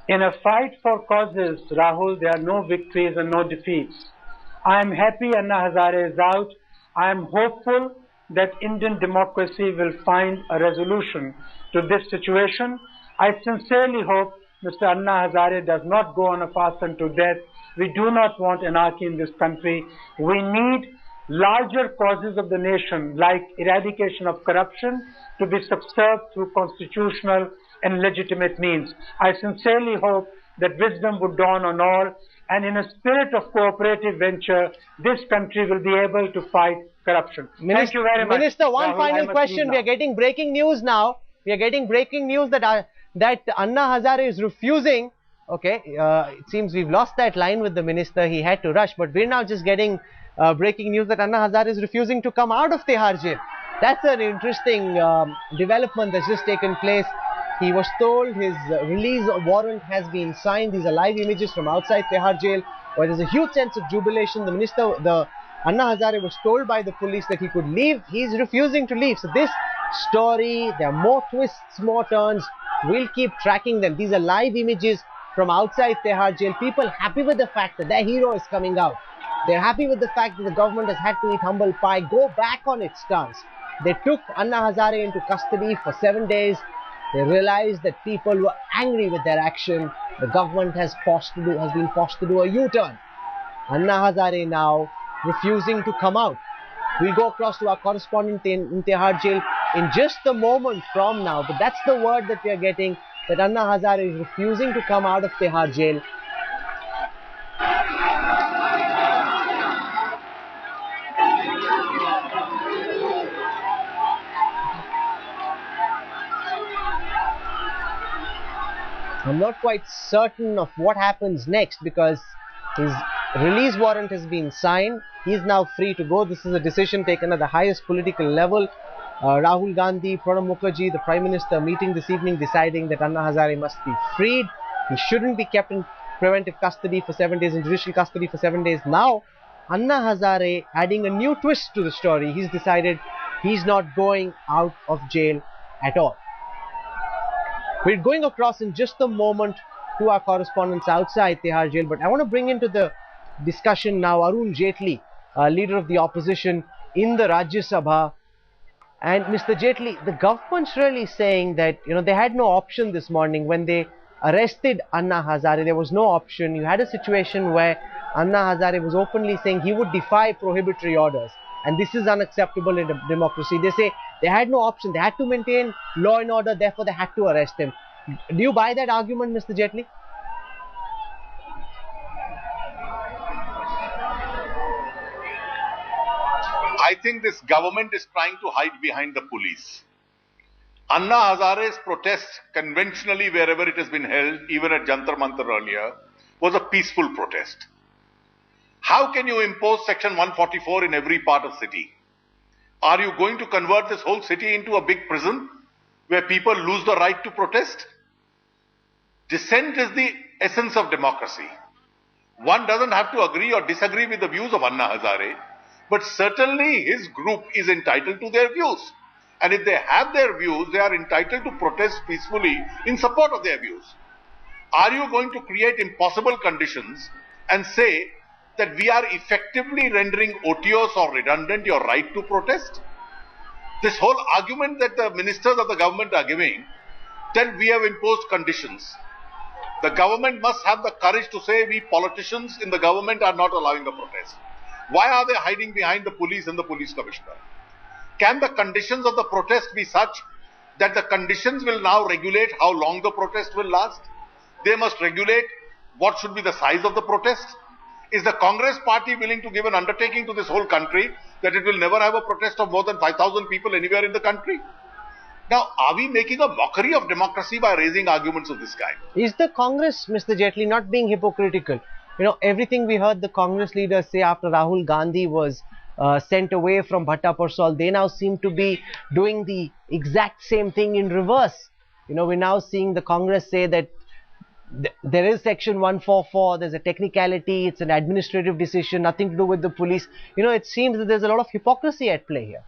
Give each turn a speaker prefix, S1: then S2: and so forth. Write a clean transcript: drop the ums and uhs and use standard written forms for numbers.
S1: In a fight for causes, Rahul, there are no victories and no defeats. I am happy Anna Hazare is out. I am hopeful that Indian democracy will find a resolution to this situation. I sincerely hope Mr. Anna Hazare does not go on a fast unto death. We do not want anarchy in this country. We need larger causes of the nation, like eradication of corruption, to be subserved through constitutional and legitimate means. I sincerely hope that wisdom would dawn on all, and in a spirit of cooperative venture, this country will be able to fight corruption. Thank you very much.
S2: Minister, one
S1: Rahul,
S2: final question. We are getting breaking news now. We are getting breaking news that Anna Hazare is refusing. Okay, it seems we've lost that line with the minister. He had to rush, but we're now just getting breaking news that Anna Hazare is refusing to come out of Tihar jail. That's an interesting development that's just taken place. He was told his release warrant has been signed. These are live images from outside Tihar jail, where there's a huge sense of jubilation. Anna Hazare was told by the police that he could leave. He's refusing to leave. So this story, there are more twists, more turns. We'll keep tracking them. These are live images from outside Tihar jail. People happy with the fact that their hero is coming out. They're happy with the fact that the government has had to eat humble pie, go back on its stance. They took Anna Hazare into custody for 7 days. They realized that people were angry with their action. The government has been forced to do a U-turn. Anna Hazare now refusing to come out. We'll go across to our correspondent in Tihar jail in just a moment from now. But that's the word that we are getting, that Anna Hazare is refusing to come out of Tihar jail. I'm not quite certain of what happens next because his release warrant has been signed. He is now free to go. This is a decision taken at the highest political level. Rahul Gandhi, Pranab Mukherjee, the Prime Minister, meeting this evening deciding that Anna Hazare must be freed. He shouldn't be kept in preventive custody for 7 days, in judicial custody for 7 days. Now, Anna Hazare adding a new twist to the story. He's decided he's not going out of jail at all. We're going across in just a moment to our correspondents outside Tihar jail, but I want to bring into the discussion now Arun Jaitley, leader of the opposition in the Rajya Sabha. And Mr. Jaitley, the government's really saying that, they had no option this morning when they arrested Anna Hazare. There was no option. You had a situation where Anna Hazare was openly saying he would defy prohibitory orders. And this is unacceptable in a democracy. They say they had no option. They had to maintain law and order. Therefore, they had to arrest him. Do you buy that argument, Mr. Jaitley?
S3: I think this government is trying to hide behind the police. Anna Hazare's protest, conventionally wherever it has been held, even at Jantar Mantar earlier, was a peaceful protest. How can you impose Section 144 in every part of the city? Are you going to convert this whole city into a big prison where people lose the right to protest? Dissent is the essence of democracy. One doesn't have to agree or disagree with the views of Anna Hazare, but certainly his group is entitled to their views. And if they have their views, they are entitled to protest peacefully in support of their views. Are you going to create impossible conditions and say that we are effectively rendering otious or redundant your right to protest? This whole argument that the ministers of the government are giving, that we have imposed conditions. The government must have the courage to say we politicians in the government are not allowing the protest. Why are they hiding behind the police and the police commissioner? Can the conditions of the protest be such that the conditions will now regulate how long the protest will last? They must regulate what should be the size of the protest. Is the Congress party willing to give an undertaking to this whole country that it will never have a protest of more than 5,000 people anywhere in the country? Now, are we making a mockery of democracy by raising arguments of this kind?
S2: Is the Congress, Mr. Jaitley, not being hypocritical? Everything we heard the Congress leaders say after Rahul Gandhi was sent away from Bhatta Parsal, they now seem to be doing the exact same thing in reverse. We're now seeing the Congress say that there is Section 144, there's a technicality, it's an administrative decision, nothing to do with the police. It seems that there's a lot of hypocrisy at play here.